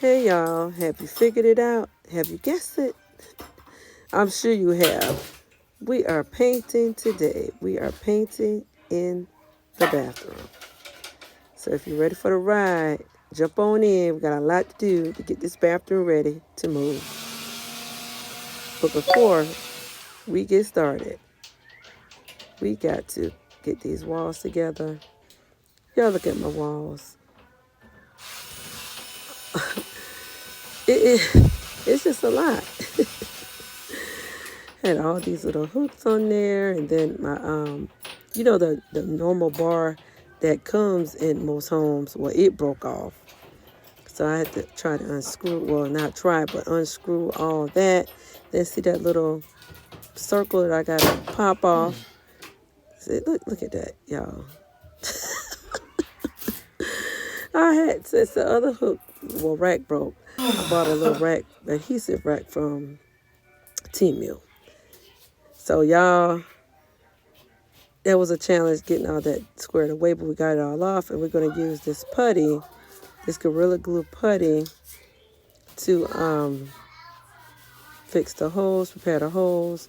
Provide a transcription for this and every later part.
Hey y'all, have you figured it out? Have you guessed it? I'm sure you have. We are painting today. We are painting in the bathroom. So if you're ready for the ride, jump on in. We got a lot to do to get this bathroom ready to move. But before we get started, we got to get these walls together. Y'all look at my walls. It's just a lot. Had all these little hooks on there, and then my the normal bar that comes in most homes, well, it broke off, so I had to try to unscrew, well, not try, but unscrew all that. Then see that little circle that I gotta pop off. See, look at that, y'all. I had, since the other hook, well, rack broke, I bought a little rack, adhesive rack from Temu. So y'all, that was a challenge getting all that squared away, but we got it all off, and we're going to use this putty, this Gorilla Glue putty, to fix the holes, prepare the holes.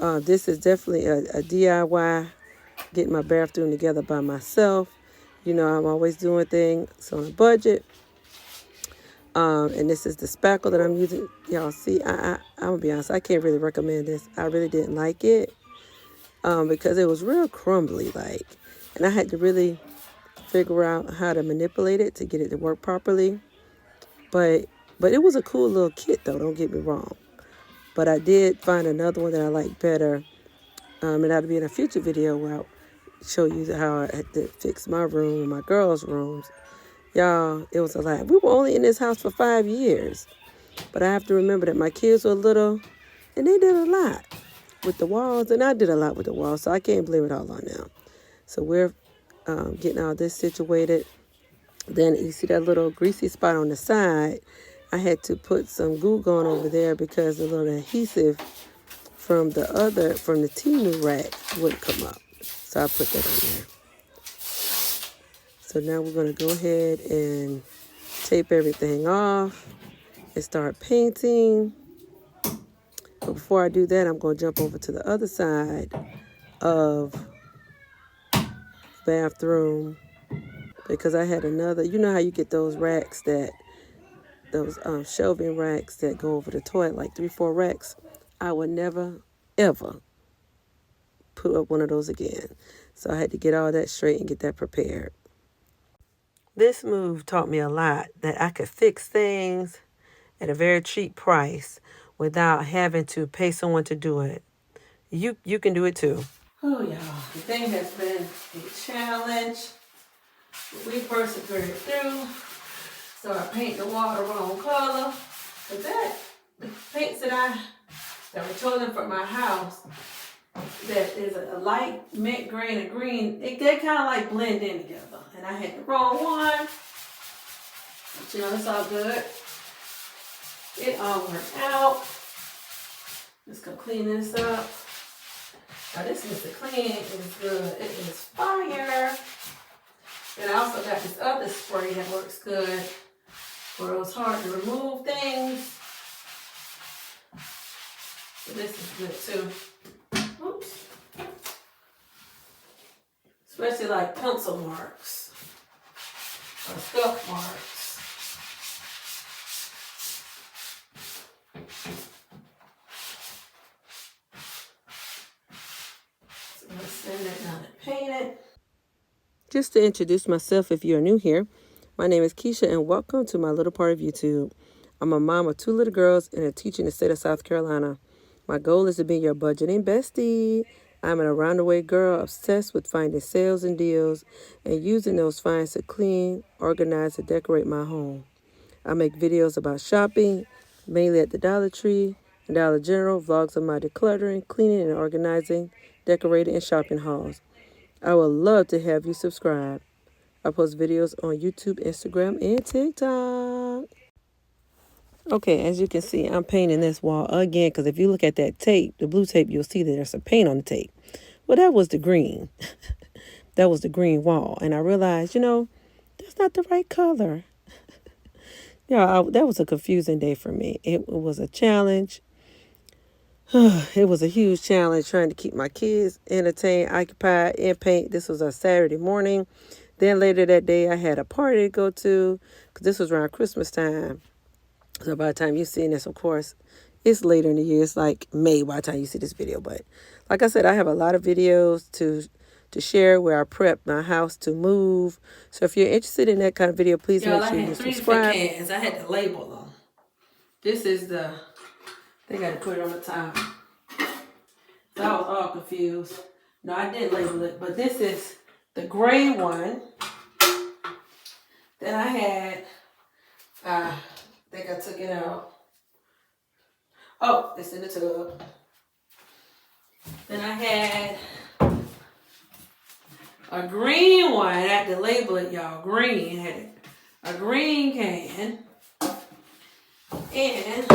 This is definitely a DIY, getting my bathroom together by myself. You know, I'm always doing things on a budget. And this is the spackle that I'm using. Y'all see, I'm going to be honest, I can't really recommend this. I really didn't like it. Because it was real crumbly, like, and I had to really figure out how to manipulate it to get it to work properly. But it was a cool little kit, though, don't get me wrong. But I did find another one that I like better, and that'll be in a future video where I'll show you how I had to fix my room and my girls' rooms. Y'all, it was a lot. We were only in this house for 5 years, but I have to remember that my kids were little, and they did a lot with the walls, and I did a lot with the walls, so I can't blame it all on them. So we're getting all this situated. Then you see that little greasy spot on the side. I had to put some glue gun over there because the little adhesive from the Temu rack wouldn't come up. So I put that on there. So now we're going to go ahead and tape everything off and start painting. But before I do that, I'm going to jump over to the other side of the bathroom because I had another, you know how you get those racks those shelving racks that go over the toilet, like 3-4 racks. I would never, ever put up one of those again. So I had to get all that straight and get that prepared. This move taught me a lot, that I could fix things at a very cheap price without having to pay someone to do it. You can do it too. Oh, y'all, the thing has been a challenge. We persevered through. So I paint the wall the wrong color. But the paints that were chosen for my house, that is a light mint green and green, they kind of like blend in together. And I had the wrong one. But you know, it's all good. It all worked out. Just gonna clean this up. Now this Mr. Clean is good. It is fire. And I also got this other spray that works good for those hard to remove things. So this is good too. Oops. Especially like pencil marks or scuff marks. Send it down and paint it. Just to introduce myself if you're new here, my name is Keycha and welcome to my little part of YouTube. I'm a mom of 2 little girls and a teacher in the state of South Carolina. My goal is to be your budgeting bestie. I'm an around-the-way girl obsessed with finding sales and deals and using those finds to clean, organize, and decorate my home. I make videos about shopping, mainly at the Dollar Tree and Dollar General, vlogs of my decluttering, cleaning, and organizing, decorating, and shopping hauls. I would love to have you subscribe. I post videos on YouTube, Instagram, and TikTok. Okay, as you can see, I'm painting this wall again because if you look at that tape, the blue tape, you'll see that there's some paint on the tape. Well, that was the green. That was the green wall. And I realized, that's not the right color. Yeah, that was a confusing day for me. It was a challenge. It was a huge challenge trying to keep my kids entertained, occupied, and paint. This was a Saturday morning. Then later that day, I had a party to go to because this was around Christmas time. So by the time you're seeing this, of course, it's later in the year. It's like May by the time you see this video. But like I said, I have a lot of videos to share where I prep my house to move. So if you're interested in that kind of video, please make sure you subscribe. Cans. I had to label them. This is they got to put it on the top. So I was all confused. No, I didn't label it, but this is the gray one that I had. I think I took it out. Oh, it's in the tub. Then I had a green one. I had to label it, y'all. Green. I had a green can. And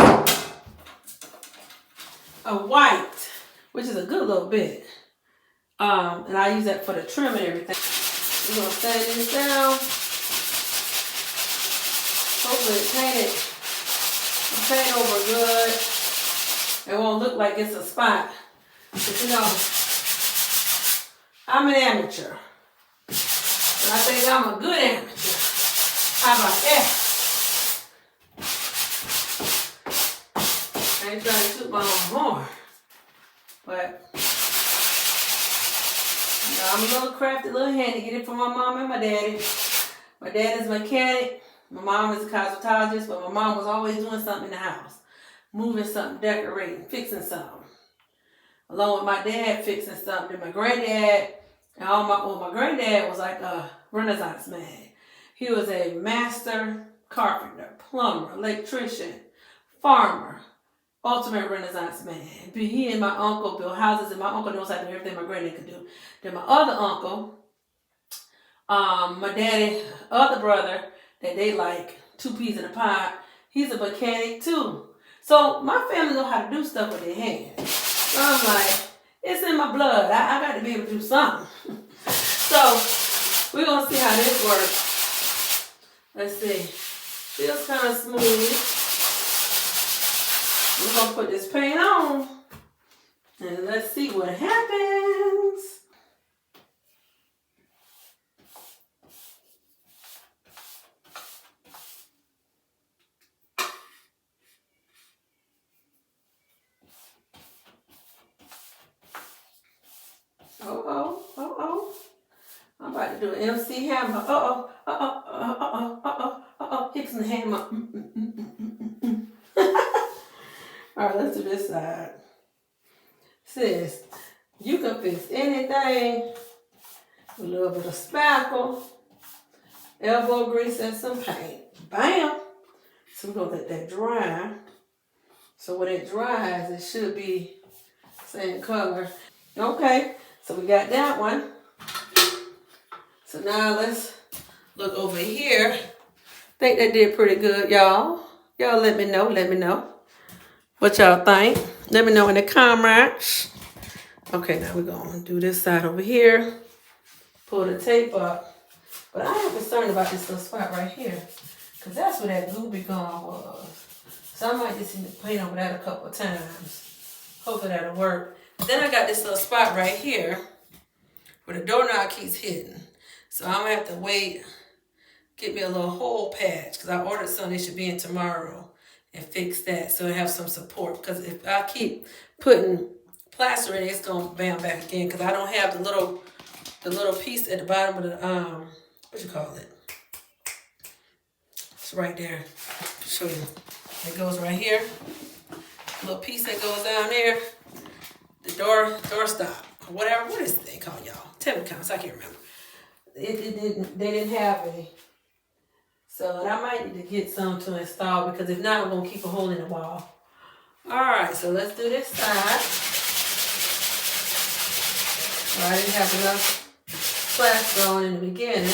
a white, which is a good little bit. And I use that for the trim and everything. We're going to sand this down. Hopefully it paint over good. It won't look like it's a spot. But you know, I'm an amateur. And I think I'm a good amateur. How about that? I ain't trying to toot my own horn. But you know, I'm a little crafty, little handy. Get it from my mom and my daddy. My dad is a mechanic. My mom is a cosmetologist, but my mom was always doing something in the house. Moving something, decorating, fixing something. Along with my dad fixing something. My granddad, and my granddad was like a Renaissance man. He was a master carpenter, plumber, electrician, farmer, ultimate Renaissance man. He and my uncle built houses, and my uncle knows how to do everything my granddad could do. Then my other uncle, my daddy, other brother, that they like 2 peas in a pod, he's a mechanic too. So my family know how to do stuff with their hands. So I'm like, it's in my blood. I got to be able to do something. So we're going to see how this works. Let's see. Feels kind of smooth. We're going to put this paint on. And let's see what happens. I'm about to do an MC Hammer. Hicks and Hammer. All right, let's do this side. Sis, you can fix anything with a little bit of spackle, elbow grease, and some paint. Bam! So we're going to let that dry. So when it dries, it should be same color. Okay, so we got that one. So now let's look over here. I think that did pretty good, y'all. Y'all let me know what y'all think. Let me know in the comments. Okay, now we're going to do this side over here. Pull the tape up. But I am concerned about this little spot right here, because that's where that glue be gone was. So I might just need to paint over that a couple of times. Hopefully that'll work. Then I got this little spot right here where the doorknob keeps hitting. So I'm going to have to wait, get me a little hole patch, because I ordered some. They should be in tomorrow, and fix that so it have some support. Because if I keep putting plaster in it, it's going to bam back again, because I don't have the little piece at the bottom of the, what you call it? It's right there. I'll show you. It goes right here. Little piece that goes down there. The door stop, or whatever. What is the thing called, y'all? Tell me comments. I can't remember. They didn't have any. So I might need to get some to install, because if not, we're going to keep a hole in the wall. All right, so let's do this side. Well, I didn't have enough plaster on in the beginning.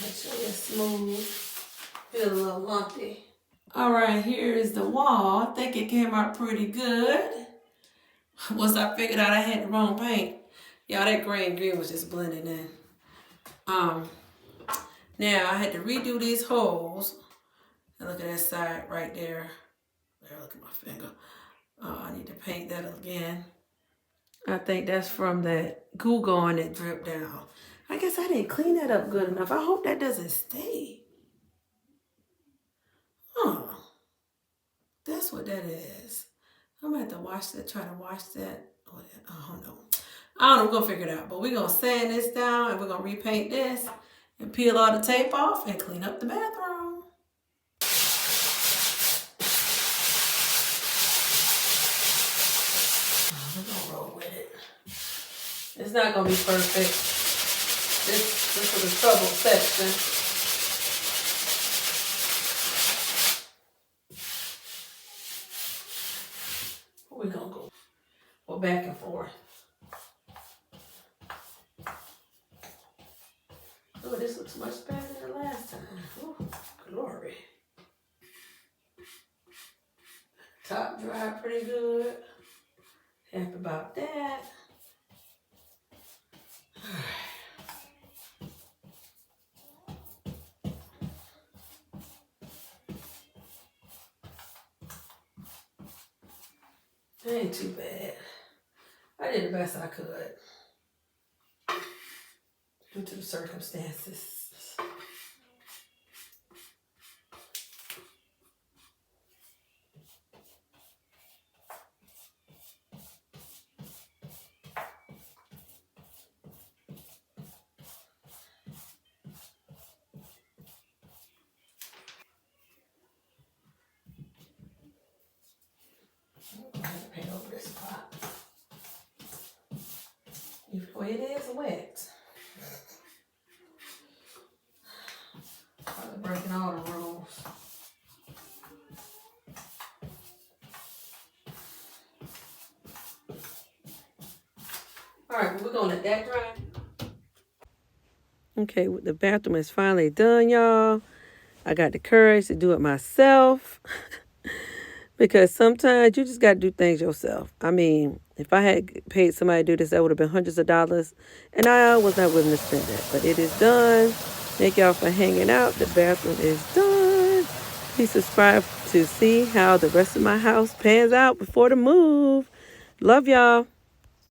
Make sure it's smooth. Feel a little lumpy. All right, here is the wall. I think it came out pretty good. Once I figured out I had the wrong paint. Y'all, that green was just blending in. Now, I had to redo these holes. And look at that side right there. There, look at my finger. I need to paint that again. I think that's from that Goo Gone that dripped down. I guess I didn't clean that up good enough. I hope that doesn't stay. Oh, that's what that is. I'm gonna have to wash that, try to wash that. Oh, I don't know. We're gonna figure it out. But we're gonna sand this down and we're gonna repaint this and peel all the tape off and clean up the bathroom. We're gonna roll with it. It's not gonna be perfect. This is the trouble section. We're gonna go back and forth. Oh, this looks much better than the last time. Oh, glory. Top dry pretty good. Happy about that. That ain't too bad. I did the best I could due to the circumstances. I'm going to paint over this spot. Even though it is wet. I'm breaking all the rules. Alright, we're going to let that dry. Okay, the bathroom is finally done, y'all. I got the courage to do it myself. Because sometimes you just got to do things yourself. I mean, if I had paid somebody to do this, that would have been hundreds of dollars. And I was not willing to spend that. But it is done. Thank y'all for hanging out. The bathroom is done. Please subscribe to see how the rest of my house pans out before the move. Love y'all.